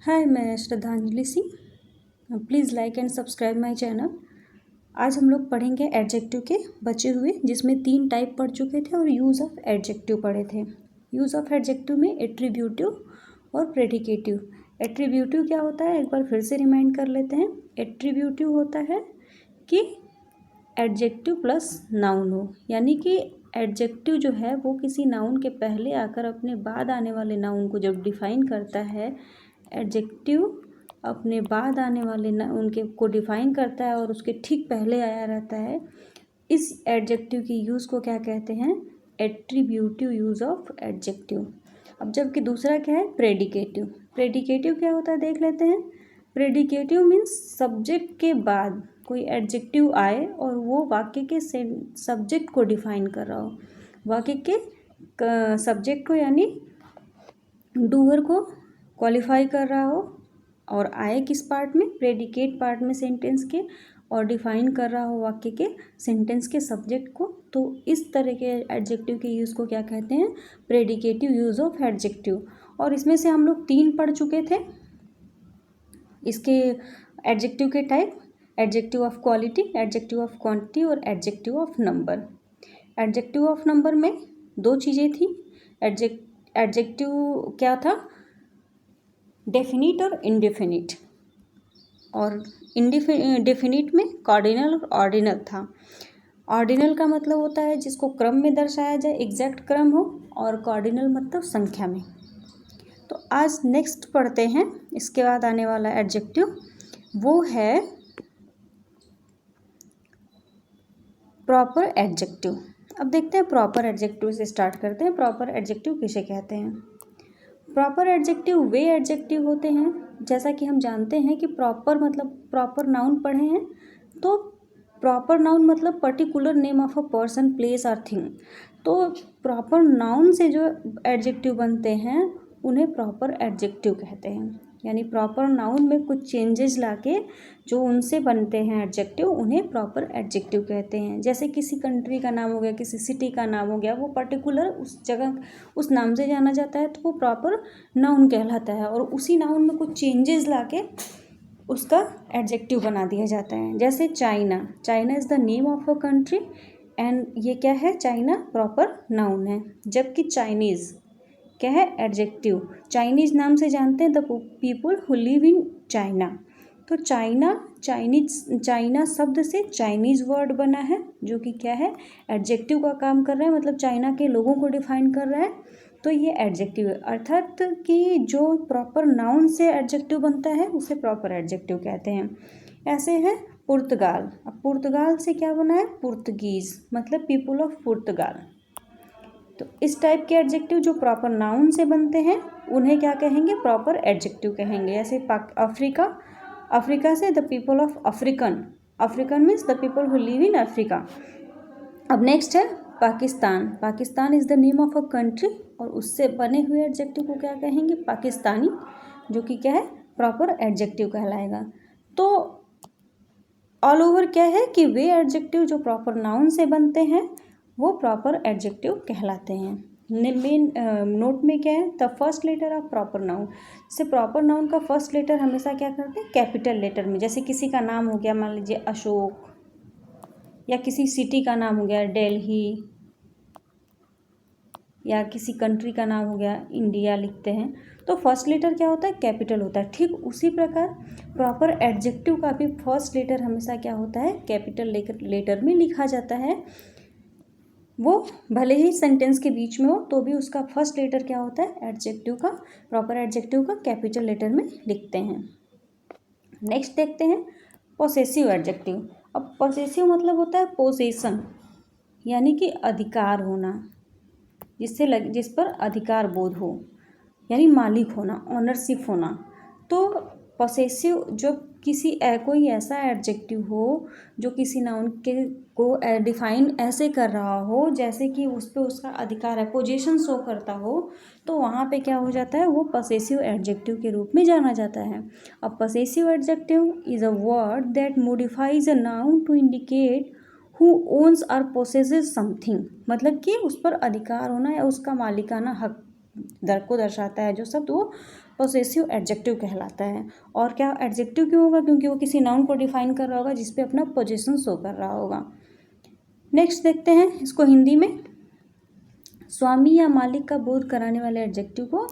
हाय, मैं श्रद्धांजलि Singh. Please like and subscribe my channel. आज हम लोग पढ़ेंगे एडजेक्टिव के बचे हुए, जिसमें 3 टाइप पढ़ चुके थे और यूज़ ऑफ एडजेक्टिव पढ़े थे। यूज़ ऑफ एडजेक्टिव में एट्रीब्यूटिव और प्रेडिकेटिव। एट्रीब्यूटिव क्या होता है, एक बार फिर से रिमाइंड कर लेते हैं। एट्रीब्यूटिव होता है कि एडजेक्टिव प्लस नाउन हो, यानी कि एडजेक्टिव जो है वो किसी नाउन के पहले आकर अपने बाद आने वाले नाउन को जब डिफ़ाइन करता है, एडजेक्टिव अपने बाद आने वाले उनके को डिफ़ाइन करता है और उसके ठीक पहले आया रहता है। इस एडजेक्टिव की यूज़ को क्या कहते हैं, एट्रीब्यूटिव यूज़ ऑफ एडजेक्टिव। अब जबकि दूसरा क्या है, प्रेडिकेटिव। प्रेडिकेटिव क्या होता है देख लेते हैं। प्रेडिकेटिव मीन्स सब्जेक्ट के बाद कोई एडजेक्टिव आए और वो वाक्य के सब्जेक्ट को डिफ़ाइन कर रहा हो, वाक्य के सब्जेक्ट को यानी डूअर को क्वालिफाई कर रहा हो, और आए किस पार्ट में, प्रेडिकेट पार्ट में सेंटेंस के, और डिफाइन कर रहा हो वाक्य के सेंटेंस के सब्जेक्ट को। तो इस तरह के एडजेक्टिव के यूज़ को क्या कहते हैं, प्रेडिकेटिव यूज़ ऑफ एडजेक्टिव। और इसमें से हम लोग 3 पढ़ चुके थे इसके एडजेक्टिव के type: adjective of quality, adjective of quantity और adjective of number. Adjective of number में 2 चीज़ें थी। एडजेक्टिव क्या था, डेफिनिट और इनडेफिनिट। और डेफिनिट में कार्डिनल और ऑर्डिनल था। ऑर्डिनल का मतलब होता है जिसको क्रम में दर्शाया जाए, एग्जैक्ट क्रम हो, और कार्डिनल मतलब संख्या में। तो आज नेक्स्ट पढ़ते हैं, इसके बाद आने वाला एडजेक्टिव वो है प्रॉपर एडजेक्टिव। अब देखते हैं प्रॉपर एडजेक्टिव से स्टार्ट करते हैं। प्रॉपर एडजेक्टिव किसे कहते हैं? प्रॉपर एडजेक्टिव वे एडजेक्टिव होते हैं, जैसा कि हम जानते हैं कि प्रॉपर मतलब प्रॉपर नाउन पढ़े हैं, तो प्रॉपर नाउन मतलब particular name of a person, place और थिंग। तो प्रॉपर नाउन से जो एडजेक्टिव बनते हैं उन्हें प्रॉपर एडजेक्टिव कहते हैं। यानी प्रॉपर नाउन में कुछ चेंजेस लाके जो उनसे बनते हैं एडजेक्टिव, उन्हें प्रॉपर एडजेक्टिव कहते हैं। जैसे किसी कंट्री का नाम हो गया, किसी सिटी का नाम हो गया, वो पर्टिकुलर उस जगह उस नाम से जाना जाता है, तो वो प्रॉपर नाउन कहलाता है। और उसी नाउन में कुछ चेंजेस लाके उसका एडजेक्टिव बना दिया जाता है। जैसे China, China is the name of a country, and ये क्या है, चाइना प्रॉपर नाउन है। जबकि चाइनीज़ क्या है, एडजेक्टिव। चाइनीज़ नाम से जानते हैं the people who live in China. तो चाइना शब्द से चाइनीज़ वर्ड बना है, जो कि क्या है, एडजेक्टिव का काम कर रहा है, मतलब चाइना के लोगों को डिफाइन कर रहा है। तो ये एडजेक्टिव है, अर्थात कि जो प्रॉपर नाउन से एडजेक्टिव बनता है उसे प्रॉपर एडजेक्टिव कहते हैं। ऐसे है पुर्तगाल। अब पुर्तगाल से क्या बना है, पुर्तगीज़, मतलब पीपुल ऑफ पुर्तगाल। तो इस टाइप के एडजेक्टिव जो प्रॉपर नाउन से बनते हैं उन्हें क्या कहेंगे, प्रॉपर एडजेक्टिव कहेंगे। जैसे अफ्रीका, अफ्रीका से the people of African, African means the people who live in Africa. अब नेक्स्ट है Pakistan. Pakistan is the name of a country, और उससे बने हुए एडजेक्टिव को क्या कहेंगे, पाकिस्तानी, जो कि क्या है, प्रॉपर एडजेक्टिव कहलाएगा। तो ऑल ओवर क्या है कि वे एडजेक्टिव जो प्रॉपर नाउन से बनते हैं वो प्रॉपर एडजेक्टिव कहलाते हैं। मेन नोट में क्या है, the first letter of proper noun. जैसे प्रॉपर नाउन का फर्स्ट लेटर हमेशा क्या करते हैं, कैपिटल लेटर में। जैसे किसी का नाम हो गया, मान लीजिए अशोक, या किसी सिटी का नाम हो गया दिल्ली, या किसी कंट्री का नाम हो गया इंडिया लिखते हैं, तो फर्स्ट लेटर क्या होता है, कैपिटल होता है। ठीक उसी प्रकार प्रॉपर एडजेक्टिव का भी फर्स्ट लेटर हमेशा क्या होता है, कैपिटल लेटर में लिखा जाता है। वो भले ही सेंटेंस के बीच में हो तो भी उसका फर्स्ट लेटर क्या होता है, एडजेक्टिव का, प्रॉपर एडजेक्टिव का कैपिटल लेटर में लिखते हैं। नेक्स्ट देखते हैं पोसेसिव एडजेक्टिव। अब पोसेसिव मतलब होता है पोसेसन, यानी कि अधिकार होना, जिस पर अधिकार बोध हो, यानी मालिक होना, ऑनरशिप होना। तो पोसेसिव जो कोई ऐसा एडजेक्टिव हो जो किसी नाउन के को डिफाइन ऐसे कर रहा हो जैसे कि उस पर उसका अधिकार है, पोजीशन शो करता हो, तो वहाँ पे क्या हो जाता है, वो पोसेसिव एडजेक्टिव के रूप में जाना जाता है। अब possessive adjective is a word that modifies a noun to indicate who owns or possesses something, मतलब कि उस पर अधिकार होना या उसका मालिकाना हक को दर्शाता है। जो शब्द वो पॉसेसिव एडजेक्टिव कहलाता है। और क्या एडजेक्टिव क्यों होगा? क्योंकि वो किसी नाउन को डिफाइन कर रहा होगा जिस पे अपना पोजीशन शो कर रहा होगा। नेक्स्ट देखते हैं इसको हिंदी में। स्वामी या मालिक का बोध कराने वाले एडजेक्टिव को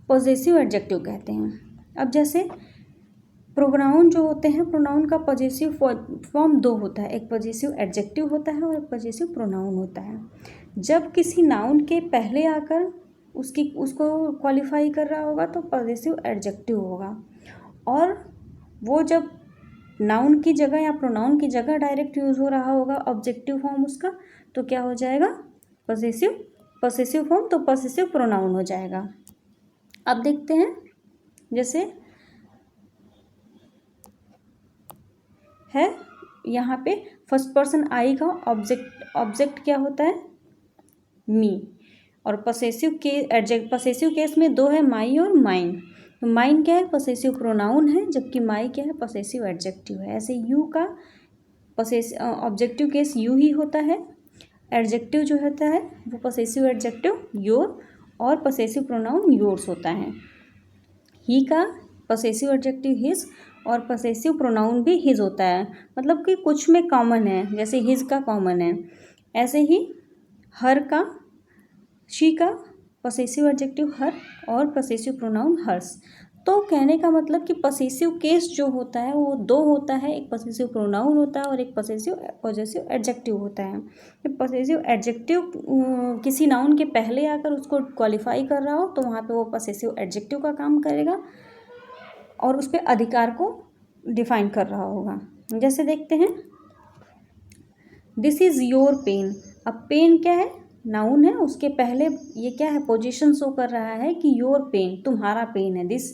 पॉसेसिव एडजेक्टिव कहते हैं। अब जैसे प्रोनाउन जो होते हैं, प्रोनाउन का पॉसेसिव फॉर्म दो होता है, एक पॉसेसिव एडजेक्टिव होता है और एक पॉसेसिव प्रोनाउन होता है। जब किसी नाउन के पहले आकर उसको क्वालिफाई कर रहा होगा तो पॉसेसिव एडजेक्टिव होगा, और वो जब नाउन की जगह या प्रोनाउन की जगह डायरेक्ट यूज़ हो रहा होगा ऑब्जेक्टिव फॉर्म उसका, तो क्या हो जाएगा? पॉसेसिव फॉर्म, तो पॉसेसिव प्रोनाउन हो जाएगा। अब देखते हैं जैसे है यहाँ पे फर्स्ट पर्सन आई का ऑब्जेक्ट क्या होता है? मी। और पॉसेसिव केस में दो है, माई और माइन। तो माइन क्या है? पॉसेसिव प्रोनाउन है, जबकि माई क्या है? पॉसेसिव एडजेक्टिव है। ऐसे यू का ऑब्जेक्टिव केस यू ही होता है, एडजेक्टिव जो होता है वो पॉसेसिव एडजेक्टिव योर, और पॉसेसिव प्रोनाउन योर्स होता है। ही का पॉसेसिव एडजेक्टिव हिज और पॉसेसिव प्रोनाउन भी हिज होता है, मतलब कि कुछ में कॉमन है, जैसे हिज का कॉमन है। ऐसे ही हर का, शी का पॉसेसिव एडजेक्टिव हर और पॉसेसिव प्रोनाउन हर्स। तो कहने का मतलब कि पॉसेसिव केस जो होता है वो दो होता है, एक पॉसेसिव प्रोनाउन होता है और एक पॉसेसिव एडजेक्टिव होता है। पॉसेसिव एडजेक्टिव किसी नाउन के पहले आकर उसको क्वालिफाई कर रहा हो तो वहाँ पे वो पॉसेसिव एडजेक्टिव का काम करेगा और उस पर अधिकार को डिफाइन कर रहा होगा। जैसे देखते हैं, दिस इज़ योर पेन। अब पेन क्या है? नाउन है, उसके पहले ये क्या है? पोजीशन शो कर रहा है कि योर पेन, तुम्हारा पेन है। दिस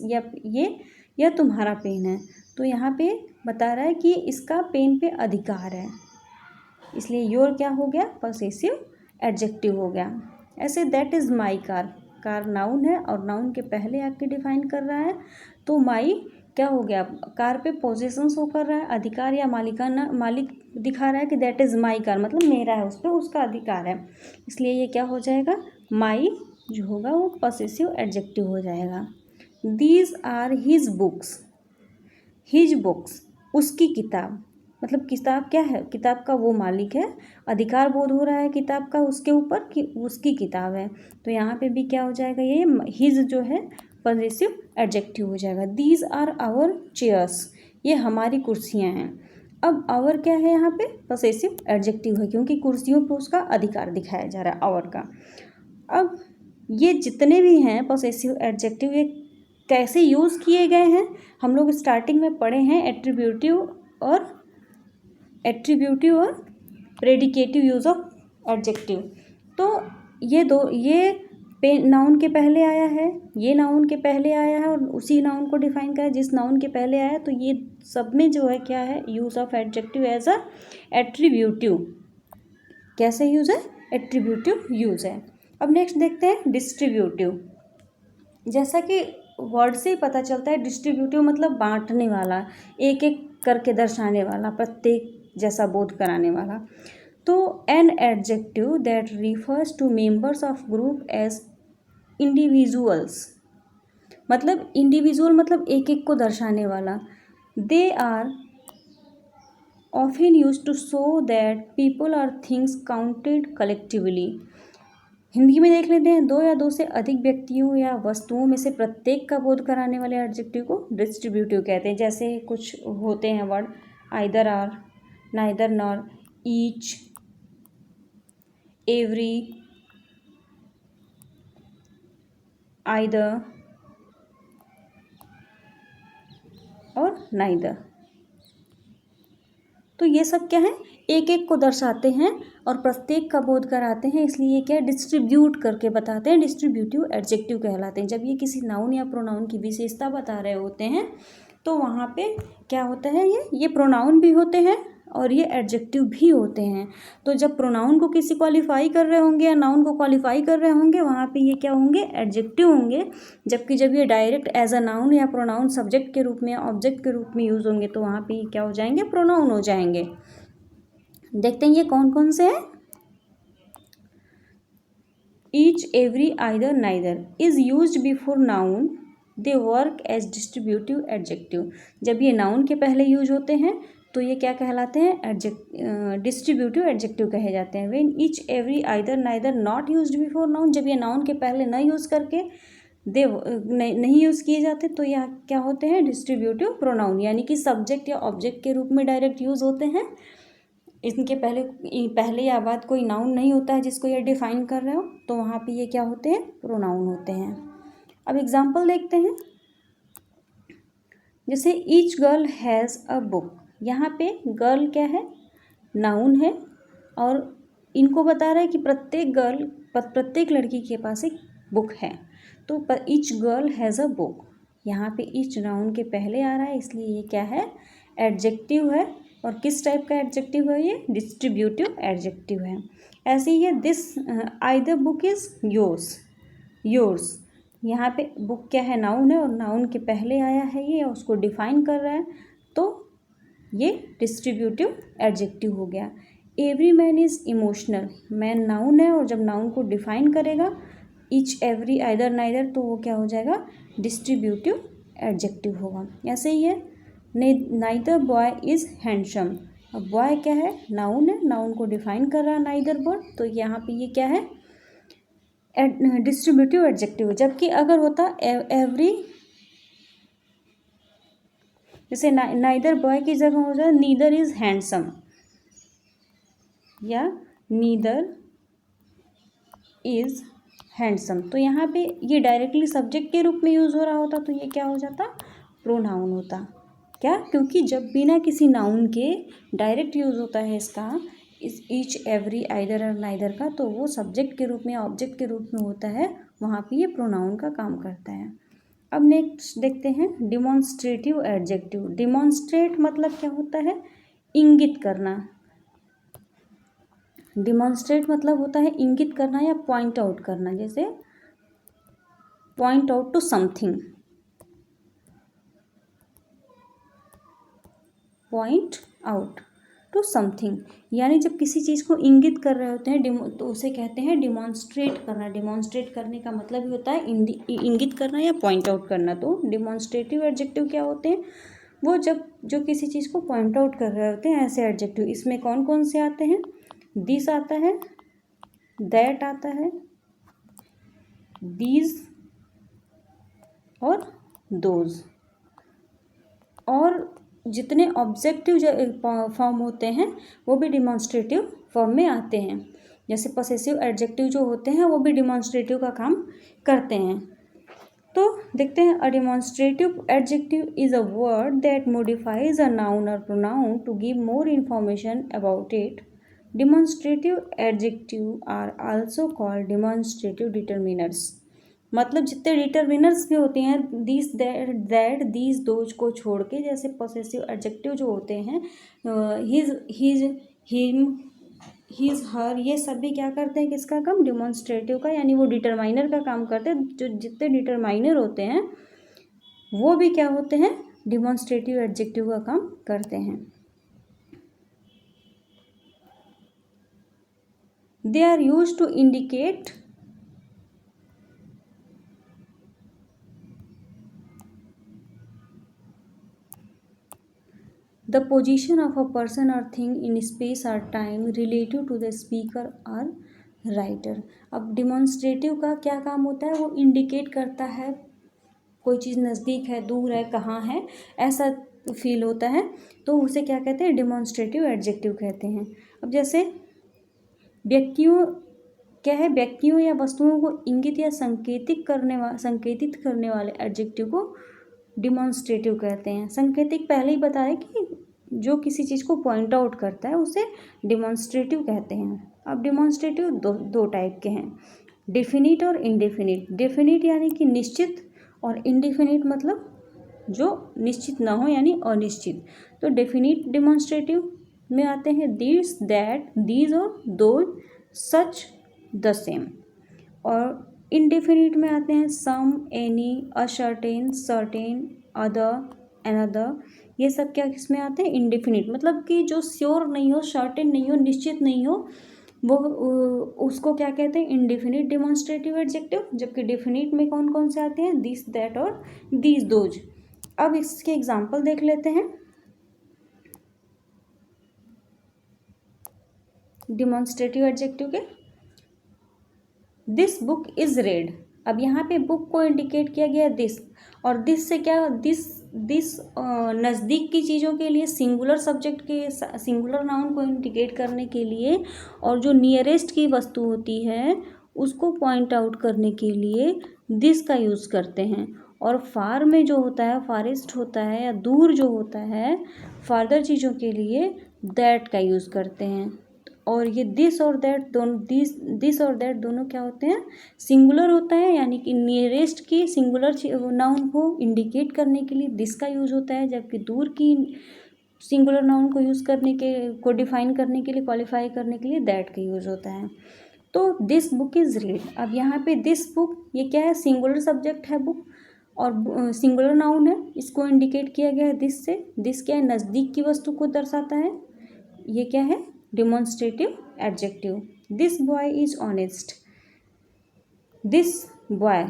यह तुम्हारा पेन है। तो यहाँ पे बता रहा है कि इसका पेन पे अधिकार है, इसलिए योर क्या हो गया? पॉसेसिव एडजेक्टिव हो गया। ऐसे that is my car. Car noun है और नाउन के पहले आके डिफाइन कर रहा है, तो माई क्या हो गया? कार पे पोजीशन शो कर रहा है, अधिकार या मालिकाना, मालिक दिखा रहा है कि दैट इज़ माई कार, मतलब मेरा है, उस पर उसका अधिकार है, इसलिए ये क्या हो जाएगा? माई जो होगा वो पॉसेसिव एडजेक्टिव हो जाएगा। These are his books. His books, उसकी किताब, मतलब किताब क्या है? किताब का वो मालिक है, अधिकार बोध हो रहा है किताब का उसके ऊपर कि उसकी किताब है। तो यहाँ पे भी क्या हो जाएगा? ये हिज जो है पॉसेसिव एडजेक्टिव हो जाएगा। दीज आर आवर चेयर्स, ये हमारी कुर्सियाँ हैं। अब आवर क्या है? यहाँ पे पॉसेसिव एडजेक्टिव है, क्योंकि कुर्सियों पर उसका अधिकार दिखाया जा रहा है आवर का। अब ये जितने भी हैं पॉसेसिव एडजेक्टिव, ये कैसे यूज़ किए गए हैं? हम लोग स्टार्टिंग में पढ़े हैं एट्रीब्यूटिव और प्रेडिकेटिव यूज़ ऑफ एडजेक्टिव। तो ये नाउन के पहले आया है, ये नाउन के पहले आया है और उसी नाउन को डिफाइन करा जिस नाउन के पहले आया है। तो ये सब में जो है क्या है? Use of adjective as a attributive. कैसे यूज़ है? एट्रीब्यूटिव यूज़ है। अब नेक्स्ट देखते हैं डिस्ट्रीब्यूटिव। जैसा कि वर्ड से ही पता चलता है, डिस्ट्रीब्यूटिव मतलब बांटने वाला, एक एक करके दर्शाने वाला, प्रत्येक जैसा बोध कराने वाला। तो an adjective that refers to members of group as individuals, मतलब इंडिविजुअल मतलब एक एक को दर्शाने वाला। They are often used to show that people or things counted collectively. Hindi में देख लेते हैं, दो या दो से अधिक व्यक्तियों या वस्तुओं में से प्रत्येक का बोध कराने वाले एडजेक्टिव को डिस्ट्रीब्यूटिव कहते हैं। जैसे कुछ होते हैं word, either or, neither nor, each, every, either और नाइदर। तो ये सब क्या है? एक एक को दर्शाते हैं और प्रत्येक का बोध कराते हैं, इसलिए ये क्या है? डिस्ट्रीब्यूट करके बताते हैं, डिस्ट्रीब्यूटिव एडजेक्टिव कहलाते हैं। जब ये किसी नाउन या प्रोनाउन की विशेषता बता रहे होते हैं तो वहाँ पे क्या होता है? ये प्रोनाउन भी होते हैं और ये एडजेक्टिव भी होते हैं। तो जब प्रोनाउन को किसी क्वालिफाई कर रहे होंगे या नाउन को क्वालिफाई कर रहे होंगे, वहाँ पे ये क्या होंगे? एडजेक्टिव होंगे। जबकि जब ये डायरेक्ट एज अ नाउन या प्रोनाउन सब्जेक्ट के रूप में या ऑब्जेक्ट के रूप में यूज़ होंगे तो वहाँ पे ये क्या हो जाएंगे? प्रोनाउन हो जाएंगे। देखते हैं ये कौन कौन से हैं। Each, every, either, neither is used before noun they work as distributive adjective. जब ये नाउन के पहले यूज होते हैं तो ये क्या कहलाते हैं, डिस्ट्रीब्यूटिव एडजेक्टिव कहे जाते हैं। When each every either neither not used before noun, जब ये नाउन के पहले न यूज़ करके दे नहीं यूज़ किए जाते तो यह क्या होते हैं, डिस्ट्रीब्यूटिव प्रोनाउन, यानी कि सब्जेक्ट या ऑब्जेक्ट के रूप में डायरेक्ट यूज़ होते हैं। इनके पहले या बाद कोई नाउन नहीं होता है जिसको ये डिफाइन कर रहे हो, तो वहाँ पे ये क्या होते हैं, प्रोनाउन होते हैं। अब एग्जाम्पल देखते हैं, जैसे each girl has a book. यहाँ पे गर्ल क्या है, नाउन है, और इनको बता रहा है कि प्रत्येक लड़की के पास एक बुक है। तो each girl has a book, यहाँ पे ईच नाउन के पहले आ रहा है, इसलिए ये क्या है, एडजेक्टिव है। और किस टाइप का एडजेक्टिव है, ये डिस्ट्रीब्यूटिव एडजेक्टिव है। ऐसे ही है this I the book is yours. यहाँ पे बुक क्या है, नाउन है, और नाउन के पहले आया है ये, उसको डिफाइन कर रहा है, तो ये डिस्ट्रीब्यूटिव एडजेक्टिव हो गया। Every man is emotional, man noun है, और जब नाउन को डिफाइन करेगा ईच एवरी आइदर नाइदर, तो वो क्या हो जाएगा, डिस्ट्रीब्यूटिव एडजेक्टिव होगा। ऐसे ही है नाइदर बॉय इज़ हैंडसम। अब बॉय क्या है, नाउन है, नाउन को डिफाइन कर रहा है नाइदर बॉय, तो यहाँ पे ये क्या है, डिस्ट्रीब्यूटिव एडजेक्टिव। जबकि अगर होता एवरी, जैसे नाइदर बॉय की जगह हो जाए नीदर इज हैंडसम या नीदर इज हैंडसम, तो यहाँ पे ये डायरेक्टली सब्जेक्ट के रूप में यूज़ हो रहा होता, तो ये क्या हो जाता, प्रोनाउन होता। क्या, क्योंकि जब बिना किसी नाउन के डायरेक्ट यूज़ होता है इसका, इस ईच एवरी आइदर और नाइदर का, तो वो सब्जेक्ट के रूप में या ऑब्जेक्ट के रूप में होता है, वहाँ पे ये प्रोनाउन का काम करता है। अब नेक्स्ट देखते हैं डिमॉन्स्ट्रेटिव एडजेक्टिव। डिमॉन्स्ट्रेट मतलब क्या होता है, इंगित करना। डिमॉन्स्ट्रेट मतलब होता है इंगित करना या पॉइंट आउट करना, जैसे point out to something, point out to something, यानी जब किसी चीज़ को इंगित कर रहे होते हैं तो उसे कहते हैं डिमॉन्स्ट्रेट करना। डिमॉन्स्ट्रेट करने का मतलब ही होता है इंगित करना या पॉइंट आउट करना। तो डिमॉन्स्ट्रेटिव एडजेक्टिव क्या होते हैं, वो जब जो किसी चीज़ को पॉइंट आउट कर रहे होते हैं, ऐसे एडजेक्टिव। इसमें कौन कौन से आते हैं, दिस आता है, दैट आता है, दीज और दोज, और जितने ऑब्जेक्टिव फॉर्म होते हैं वो भी डिमॉन्स्ट्रेटिव फॉर्म में आते हैं। जैसे पॉसेसिव एडजेक्टिव जो होते हैं वो भी डिमॉन्स्ट्रेटिव का काम करते हैं। तो देखते हैं, a demonstrative adjective is a word that modifies a noun और pronoun to give more information about it. Demonstrative adjective are also called demonstrative determiners. मतलब जितने डिटरमिनर्स भी होते हैं, दिस दैट दीज दोज को छोड़ के, जैसे पॉसेसिव एडजेक्टिव जो होते हैं, हिज हिम हिज हर, ये सब भी क्या करते हैं, किसका काम, डिमॉन्स्ट्रेटिव का, यानी वो डिटरमाइनर का काम करते हैं। जो जितने डिटरमाइनर होते हैं वो भी क्या होते हैं, डिमॉन्स्ट्रेटिव एडजेक्टिव का काम करते हैं। They are used to indicate the position of a person or thing in space or time relative to the speaker or writer। अब डिमॉन्स्ट्रेटिव का क्या काम होता है, वो इंडिकेट करता है कोई चीज़ नज़दीक है, दूर है, कहाँ है, ऐसा फील होता है, तो उसे क्या कहते हैं, डिमॉन्स्ट्रेटिव एडजेक्टिव कहते हैं। अब जैसे व्यक्तियों क्या है, व्यक्तियों या वस्तुओं को इंगित या संकेतित करने वाले एडजेक्टिव को डिमॉन्स्ट्रेटिव कहते हैं। संकेतिक पहले ही बताया कि जो किसी चीज़ को पॉइंट आउट करता है उसे डिमॉन्स्ट्रेटिव कहते हैं। अब डिमॉन्स्ट्रेटिव दो टाइप के हैं, डेफिनिट और इनडेफिनिट। डेफिनिट यानी कि निश्चित, और इनडेफिनिट मतलब जो निश्चित ना हो यानी अनिश्चित। तो डेफिनिट डिमॉन्स्ट्रेटिव में आते हैं दिस, दैट, दीज और दो, सच, द सेम। और इनडेफिनिट में आते हैं सम, एनी, अशर्टेन, सर्टेन, अदर, अनदर। ये सब क्या किस में आते हैं, इनडेफिनिट, मतलब कि जो श्योर नहीं हो, सर्टेन नहीं हो, निश्चित नहीं हो, वो उसको क्या कहते हैं, इंडिफिनिट डिमॉन्स्ट्रेटिव एडजेक्टिव। जबकि डिफिनिट में कौन कौन से आते हैं, दिस, दैट और दीज, दोज। अब इसके एग्जाम्पल देख लेते हैं डिमॉन्स्ट्रेटिव एडजेक्टिव के। This book is red. अब यहाँ पे बुक को इंडिकेट किया गया दिस, और दिस से क्या, दिस नज़दीक की चीज़ों के लिए सिंगुलर सब्जेक्ट के सिंगुलर नाउन को इंडिकेट करने के लिए, और जो नियरेस्ट की वस्तु होती है उसको पॉइंट आउट करने के लिए दिस का यूज़ करते हैं। और फार में जो होता है, फारेस्ट होता है या दूर जो होता है, फार्दर चीज़ों के लिए दैट का यूज़ करते हैं। और ये दिस और दैट दोनों, दिस और दैट दोनों क्या होते हैं, सिंगुलर होता है, यानी कि नियरेस्ट की सिंगुलर नाउन को इंडिकेट करने के लिए दिस का यूज़ होता है, जबकि दूर की सिंगुलर नाउन को यूज़ करने के, को डिफाइन करने के लिए, क्वालिफाई करने के लिए दैट का यूज़ होता है। तो दिस बुक इज़ रेड। अब यहाँ पे दिस बुक, ये क्या है, सिंगुलर सब्जेक्ट है बुक, और सिंगुलर नाउन है, इसको इंडिकेट किया गया है दिस से। दिस क्या है, नज़दीक की वस्तु को दर्शाता है। ये क्या है, demonstrative adjective. This boy is honest. This boy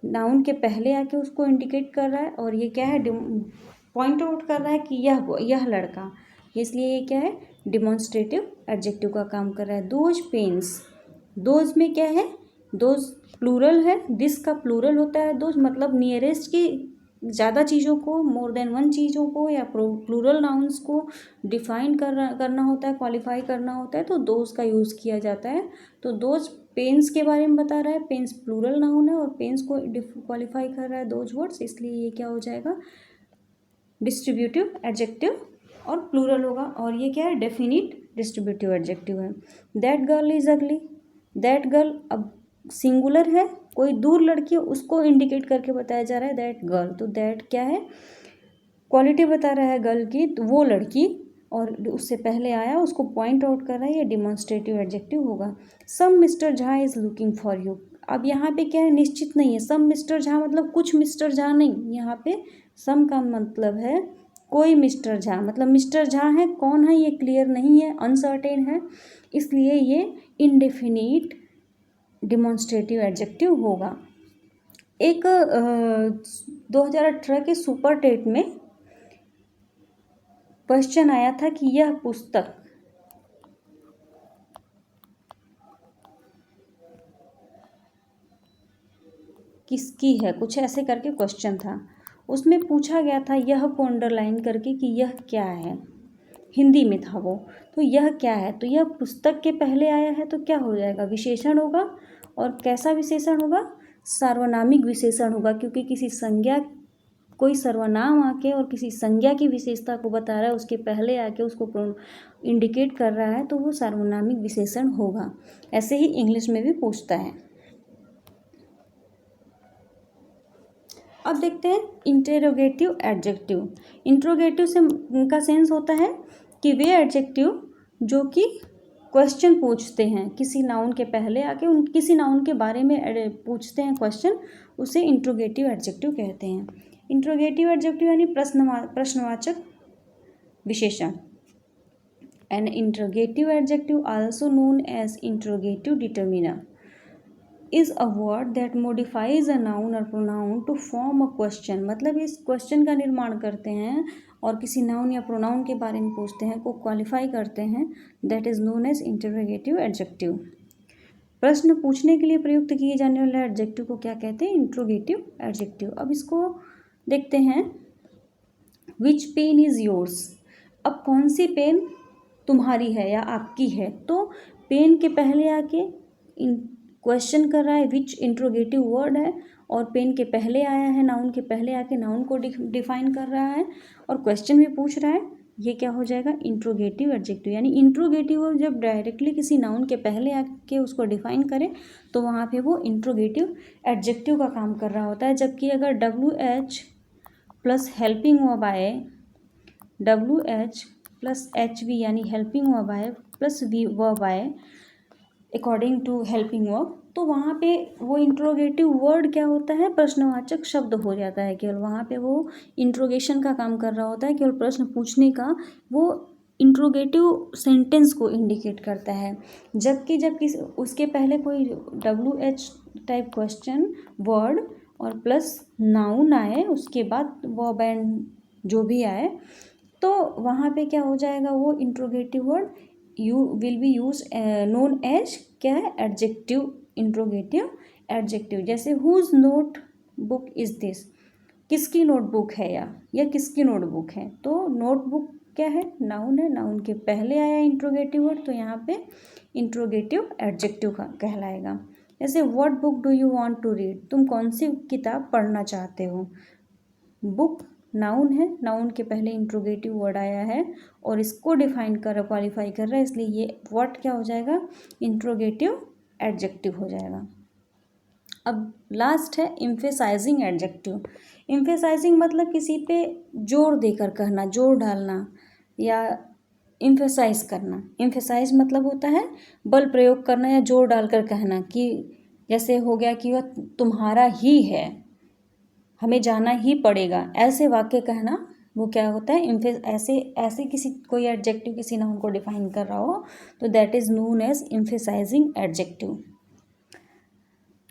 noun के पहले आके उसको इंडिकेट कर रहा है, और ये क्या है, पॉइंट आउट कर रहा है कि यह लड़का, इसलिए ये क्या है, डिमॉन्स्ट्रेटिव एडजेक्टिव का काम कर रहा है। दोज पेन्स, दोज में क्या है, दोज प्लूरल है, दिस का प्लूरल होता है दोज, मतलब नियरेस्ट की ज़्यादा चीज़ों को, मोर देन वन चीज़ों को या प्लूरल नाउन्स को डिफाइन करना होता है, क्वालिफाई करना होता है, तो दोज का यूज़ किया जाता है। तो दोज पेन्स के बारे में बता रहा है, पेन्स प्लूरल नाउन है और पेन्स को क्वालिफाई कर रहा है दोज वर्ड्स, इसलिए ये क्या हो जाएगा, डिस्ट्रीब्यूटिव एडजेक्टिव, और प्लूरल होगा। और ये क्या है, डेफिनिट डिस्ट्रीब्यूटिव एडजेक्टिव है। दैट गर्ल इज अगली। दैट गर्ल, अब सिंगुलर है, कोई दूर लड़की है उसको इंडिकेट करके बताया जा रहा है दैट गर्ल, तो दैट क्या है, क्वालिटी बता रहा है गर्ल की, तो वो लड़की, और उससे पहले आया उसको पॉइंट आउट कर रहा है, ये डिमॉन्स्ट्रेटिव एडजेक्टिव होगा। Some Mister Jha is looking for you. अब यहाँ पे क्या है, निश्चित नहीं है, सम मिस्टर झा मतलब कुछ मिस्टर झा नहीं, यहाँ पे सम का मतलब है कोई मिस्टर झा, मतलब मिस्टर झा है, कौन है ये क्लियर नहीं है, अनसर्टेन है, इसलिए ये इनडेफिनिट डिमॉन्स्ट्रेटिव एडजेक्टिव होगा। एक 2018 के सुपर टेट में क्वेश्चन आया था कि यह पुस्तक किसकी है, कुछ ऐसे करके क्वेश्चन था। उसमें पूछा गया था यह को अंडरलाइन करके कि यह क्या है, हिंदी में था वो। तो यह क्या है, तो यह पुस्तक के पहले आया है, तो क्या हो जाएगा, विशेषण होगा। और कैसा विशेषण होगा, सार्वनामिक विशेषण होगा, क्योंकि किसी संज्ञा, कोई सर्वनाम आके और किसी संज्ञा की विशेषता को बता रहा है, उसके पहले आके उसको इंडिकेट कर रहा है, तो वो सार्वनामिक विशेषण होगा। ऐसे ही इंग्लिश में भी पूछता है। अब देखते हैं इंटेरोगेटिव एडजेक्टिव। इंट्रोगेटिव से का सेंस होता है कि वे एडजेक्टिव जो कि क्वेश्चन पूछते हैं, किसी नाउन के पहले आके किसी नाउन के बारे में पूछते हैं क्वेश्चन, उसे इंट्रोगेटिव एडजेक्टिव कहते हैं। इंट्रोगेटिव एडजेक्टिव यानी प्रश्नवाचक विशेषण। An interrogative adjective also known as interrogative determiner is a word that modifies a noun और pronoun to form a question. मतलब इस क्वेश्चन का निर्माण करते हैं और किसी नाउन या प्रोनाउन के बारे में पूछते हैं, को क्वालिफाई करते हैं, that is known as interrogative adjective. प्रश्न पूछने के लिए प्रयुक्त किए जाने वाले एडजेक्टिव को क्या कहते हैं, इंट्रोगेटिव एडजेक्टिव। अब इसको देखते हैं, विच पेन इज़ योर्स। अब कौन सी पेन तुम्हारी है या आपकी है, तो पेन के पहले आके क्वेश्चन कर रहा है, विच इंट्रोगेटिव वर्ड है, और पेन के पहले आया है, नाउन के पहले आके नाउन को डिफाइन कर रहा है और क्वेश्चन भी पूछ रहा है, ये क्या हो जाएगा, इंट्रोगेटिव एडजेक्टिव। यानी इंट्रोगेटिव जब डायरेक्टली किसी नाउन के पहले आके उसको डिफाइन करे तो वहाँ पे वो इंट्रोगेटिव एडजेक्टिव का काम कर रहा होता है। जबकि अगर WH प्लस हेल्पिंग वर्ब आए, WH प्लस HV यानी हेल्पिंग वर्ब आए प्लस वर्ब आए अकॉर्डिंग टू हेल्पिंग वर्ब, तो वहाँ पे वो इंट्रोगेटिव वर्ड क्या होता है, प्रश्नवाचक शब्द हो जाता है। केवल वहाँ पे वो इंट्रोगेशन का काम कर रहा होता है, केवल प्रश्न पूछने का वो इंट्रोगेटिव सेंटेंस को इंडिकेट करता है। जबकि जब किसी उसके पहले कोई WH टाइप क्वेश्चन वर्ड और प्लस नाउन आए, उसके बाद वर्ब एंड जो भी आए, तो वहाँ पे क्या हो जाएगा, वो interrogative word you will be use known as क्या है, एडजेक्टिव, इंट्रोगेटिव एडजेक्टिव। जैसे whose note book is this, किसकी नोटबुक है या किसकी नोटबुक है। तो नोटबुक क्या है, नाउन है, नाउन के पहले आया इंट्रोगेटिव वर्ड, तो यहाँ पे इंट्रोगेटिव एडजेक्टिव का कहलाएगा। जैसे what book do you want to read, तुम कौन सी किताब पढ़ना चाहते हो। बुक नाउन है, नाउन के पहले इंट्रोगेटिव वर्ड आया है और इसको डिफाइन कर क्वालिफाई कर रहा है, इसलिए ये व्हाट क्या हो जाएगा, इंट्रोगेटिव एडजेक्टिव हो जाएगा। अब लास्ट है एम्फेसाइजिंग एडजेक्टिव। एम्फेसाइजिंग मतलब किसी पे जोर देकर कहना, जोर डालना या एम्फेसाइज करना। एम्फेसाइज मतलब होता है बल प्रयोग करना या जोर डालकर कहना, कि जैसे हो गया कि वह तुम्हारा ही है, हमें जाना ही पड़ेगा, ऐसे वाक्य कहना, वो क्या होता है, ऐसे किसी कोई एडजेक्टिव किसी नाउन को डिफाइन कर रहा हो, तो that is known as emphasizing adjective.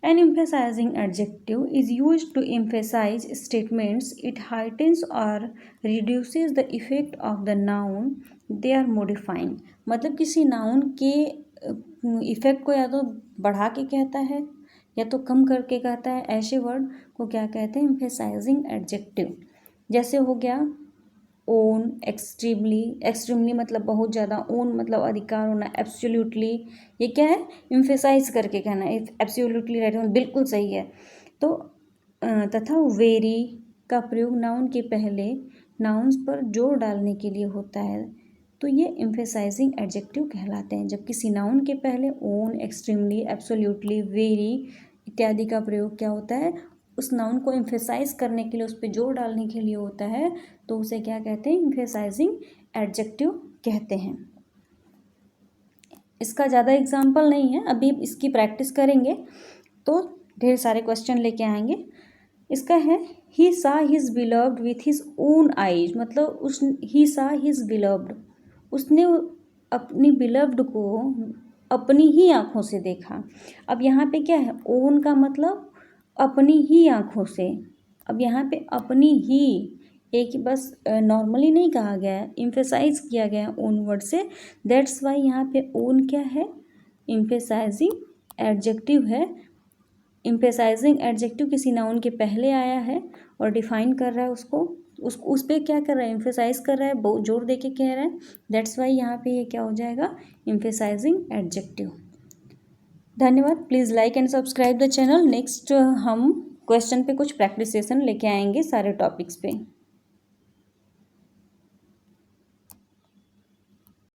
An emphasizing adjective is used to emphasize statements. It heightens or reduces the effect of the noun they are modifying. मतलब किसी नाउन के इफेक्ट को या तो बढ़ा के कहता है या तो कम करके कहता है, ऐसे वर्ड को क्या कहते हैं, एम्फेसाइजिंग एडजेक्टिव। जैसे हो गया ओन, एक्सट्रीमली, एक्सट्रीमली मतलब बहुत ज़्यादा, ओन मतलब अधिकार होना, एब्सोल्युटली ये क्या है, एम्फेसाइज करके कहना, एब्सोल्युटली राइट, बिल्कुल सही है। तो तथा वेरी का प्रयोग नाउन के पहले नाउन्स पर जोर डालने के लिए होता है, तो ये एम्फेसाइजिंग एडजेक्टिव कहलाते हैं। जब किसी नाउन के पहले ओन, एक्सट्रीमली, एब्सोल्युटली, वेरी इत्यादि का प्रयोग क्या होता है, उस नाउन को एम्फेसाइज करने के लिए, उस पर जोर डालने के लिए होता है, तो उसे क्या कहते हैं, एम्फेसाइजिंग एडजेक्टिव कहते हैं। इसका ज़्यादा एग्जाम्पल नहीं है, अभी इसकी प्रैक्टिस करेंगे तो ढेर सारे क्वेश्चन लेके आएंगे। इसका है he saw his beloved with his own eyes, मतलब ही सा हिज बिलव्ड, उसने अपनी बिलव्ड को अपनी ही आँखों से देखा। अब यहाँ पे क्या है, ओन का मतलब अपनी ही आँखों से। अब यहाँ पे अपनी ही एक बस नॉर्मली नहीं कहा गया है, एम्फेसाइज किया गया है ओन वर्ड से, दैट्स वाई यहाँ पे ओन क्या है, एम्फेसाइजिंग एडजेक्टिव है। एम्फेसाइजिंग एडजेक्टिव किसी नाउन के पहले आया है और डिफाइन कर रहा है उसको, उस पर क्या कर रहा है, एम्फेसाइज कर रहा है, बहुत जोर दे के कह रहा है, दैट्स वाई यहाँ पे ये क्या हो जाएगा, एम्फेसाइजिंग एडजेक्टिव। धन्यवाद। Please like and subscribe the channel. Next हम क्वेश्चन पे कुछ प्रैक्टिस सेशन लेके आएंगे सारे टॉपिक्स पे।